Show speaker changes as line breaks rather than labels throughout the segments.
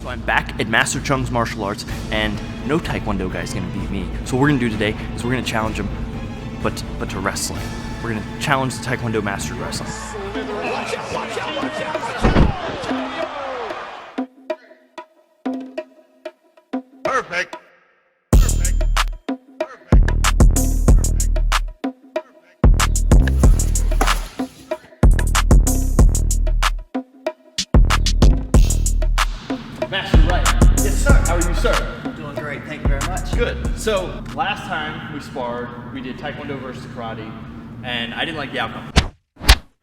So I'm back at Master Chung's martial arts, and no Taekwondo guy's gonna beat me. So what we're gonna do today is we're gonna challenge him, but to wrestling. We're gonna challenge the Taekwondo master to wrestling.
Watch out, watch out, watch out. Perfect.
Master Wright. Yes, sir. How are you, sir?
Doing great, thank you very much.
Good. So last time we sparred, we did Taekwondo versus Karate, and I didn't like the outcome.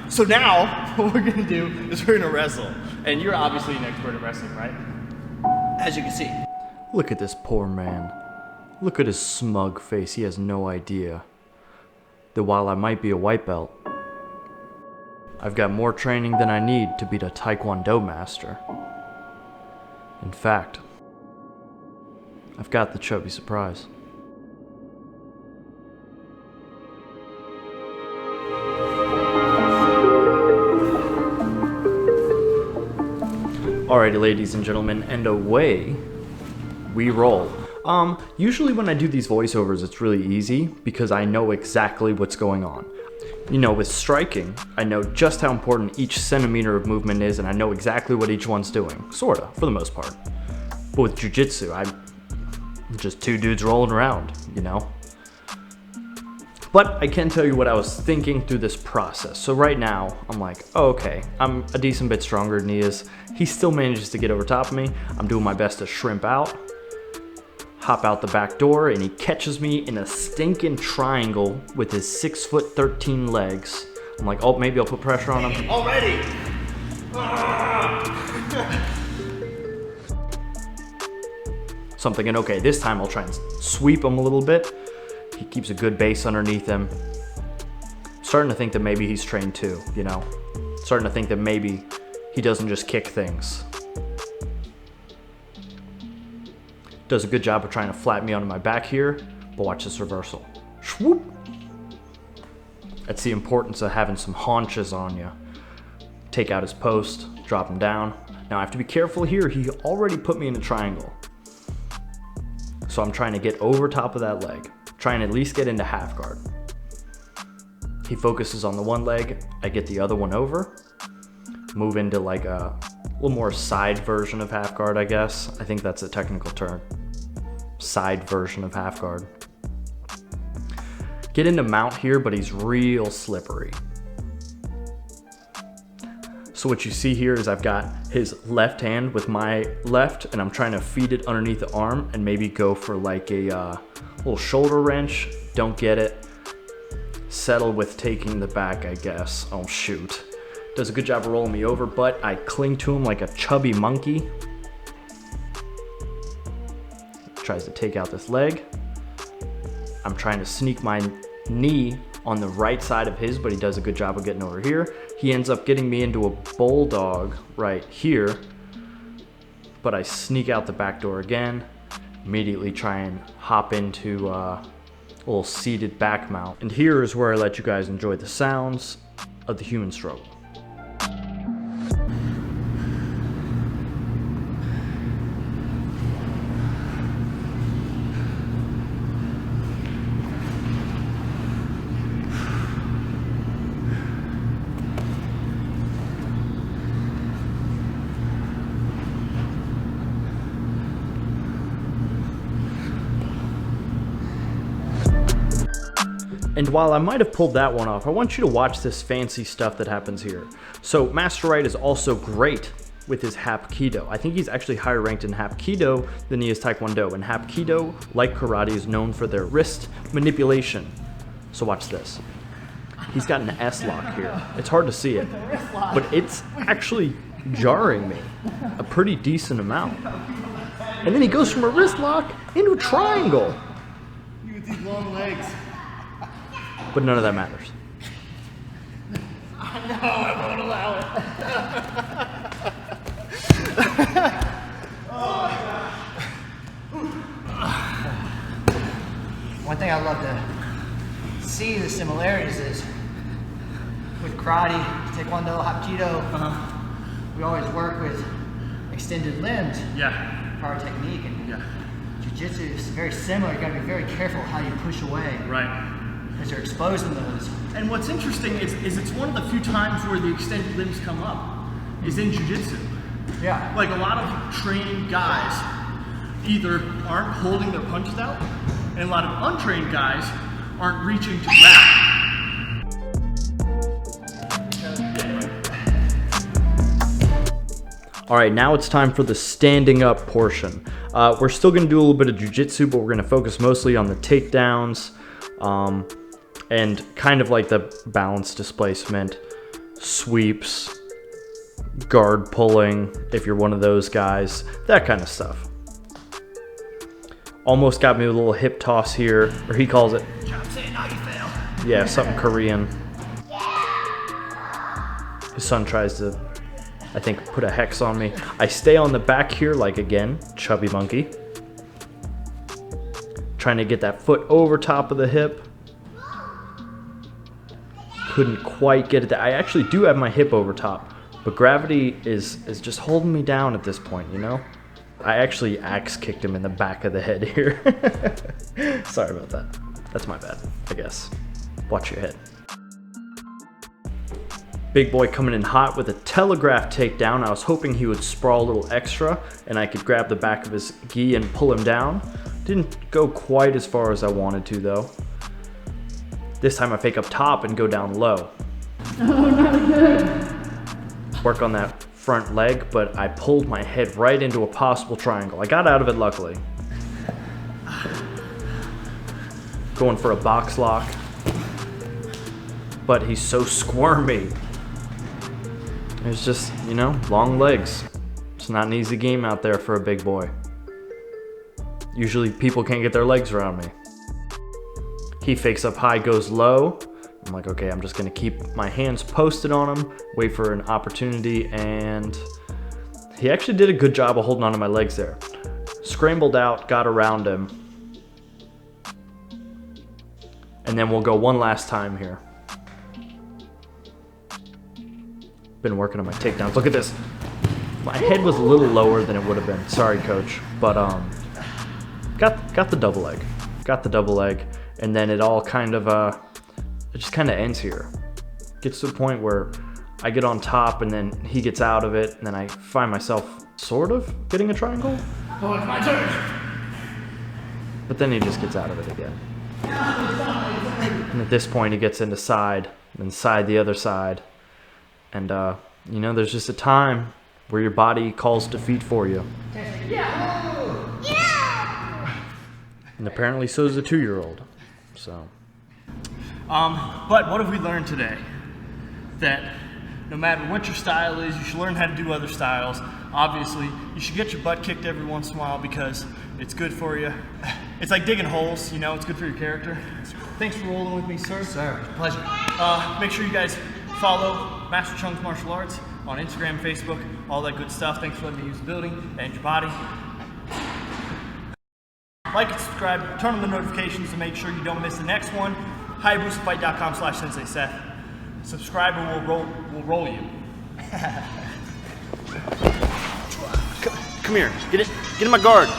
So now, what we're gonna do is we're gonna wrestle. And you're obviously an expert at wrestling, right?
As you can see.
Look at this poor man. Look at his smug face. He has no idea that while I might be a white belt, I've got more training than I need to beat a Taekwondo master. In fact, I've got the chubby surprise. Alrighty, ladies and gentlemen, and away we roll. Usually when I do these voiceovers, it's really easy because I know exactly what's going on. You know, with striking, I know just how important each centimeter of movement is, and I know exactly what each one's doing, sorta, for the most part. But with Jiu Jitsu, I'm just two dudes rolling around, you know? But I can tell you what I was thinking through this process. So right now, I'm like, oh, okay, I'm a decent bit stronger than he is. He still manages to get over top of me. I'm doing my best to shrimp out, hop out the back door, and he catches me in a stinking triangle with his 6'13" legs. I'm like, oh, maybe I'll put pressure on him.
Already!
So I'm thinking, okay, this time I'll try and sweep him a little bit. He keeps a good base underneath him. Starting to think that maybe he's trained too, you know? Starting to think that maybe he doesn't just kick things. Does a good job of trying to flatten me onto my back here, but watch this reversal. Swoop! That's the importance of having some haunches on you. Take out his post, drop him down. Now I have to be careful here, he already put me in a triangle. So I'm trying to get over top of that leg, trying to at least get into half guard. He focuses on the one leg, I get the other one over, move into like a little more side version of half guard, I guess. I think that's a technical term. Side version of half guard. Get into mount here, but he's real slippery. So what you see here is I've got his left hand with my left, and I'm trying to feed it underneath the arm and maybe go for like a little shoulder wrench. Don't get it. Settle with taking the back, I guess. Oh shoot. Does a good job of rolling me over, but I cling to him like a chubby monkey. Tries to take out this leg. I'm trying to sneak my knee on the right side of his, but he does a good job of getting over here. He ends up getting me into a bulldog right here, but I sneak out the back door again. Immediately try and hop into a little seated back mount. And here is where I let you guys enjoy the sounds of the human struggle. And while I might have pulled that one off, I want you to watch this fancy stuff that happens here. So Master Wright is also great with his hapkido. I think he's actually higher ranked in hapkido than he is taekwondo. And hapkido, like karate, is known for their wrist manipulation. So watch this. He's got an S-lock here. It's hard to see it, but it's actually jarring me a pretty decent amount. And then he goes from a wrist lock into a triangle.
You with these long legs.
But none of that matters.
I know, I won't allow it. One thing I love to see the similarities is with karate, taekwondo, hapkido, we always work with extended limbs,
Yeah.
power technique, and
Yeah.
jiu-jitsu is very similar. You got to be very careful how you push away
Right.
because you're exposing those.
And what's interesting is it's one of the few times where the extended limbs come up is in jiu-jitsu.
Yeah.
Like a lot of trained guys either aren't holding their punches out, and a lot of untrained guys aren't reaching to grab.
All right, now it's time for the standing up portion. We're still gonna do a little bit of jiu-jitsu, but we're gonna focus mostly on the takedowns and kind of like the balance displacement, sweeps, guard pulling, if you're one of those guys, that kind of stuff. Almost got me with a little hip toss here, or he calls it. Yeah, something Korean. His son tries to, I think, put a hex on me. I stay on the back here like, again, chubby monkey. Trying to get that foot over top of the hip. Couldn't quite get it there. I actually do have my hip over top, but gravity is just holding me down at this point, you know? I actually axe kicked him in the back of the head here. Sorry about that. That's my bad, I guess. Watch your head. Big boy coming in hot with a telegraph takedown. I was hoping he would sprawl a little extra and I could grab the back of his gi and pull him down. Didn't go quite as far as I wanted to though. This time I fake up top and go down low.
Oh, not good.
Work on that front leg, but I pulled my head right into a possible triangle. I got out of it luckily. Going for a box lock. But he's so squirmy. It's just, you know, long legs. It's not an easy game out there for a big boy. Usually people can't get their legs around me. He fakes up high, goes low. I'm like, okay, I'm just gonna keep my hands posted on him, wait for an opportunity, and he actually did a good job of holding onto my legs there. Scrambled out, got around him. And then we'll go one last time here. Been working on my takedowns. Look at this. My head was a little lower than it would have been. Sorry, coach. But got the double leg. Got the double leg. And then it all kind of it just kind of ends here. Gets to the point where I get on top and then he gets out of it, and then I find myself sort of getting a triangle.
Oh, it's my turn.
But then he just gets out of it again. And at this point he gets into side, then side the other side. And you know, there's just a time where your body calls defeat for you.
Yeah.
And apparently so does a 2-year-old. So.
But what have we learned today? That no matter what your style is, you should learn how to do other styles. Obviously, you should get your butt kicked every once in a while because it's good for you. It's like digging holes, you know, it's good for your character. Thanks for rolling with me, sir.
Sir, pleasure.
Make sure you guys follow Master Chung's Martial Arts on Instagram, Facebook, all that good stuff. Thanks for letting me use the building and your body. Like and subscribe, turn on the notifications to make sure you don't miss the next one. HayabusaFight.com/Sensei Seth. Subscribe and we'll roll you. Come here, get in my guard.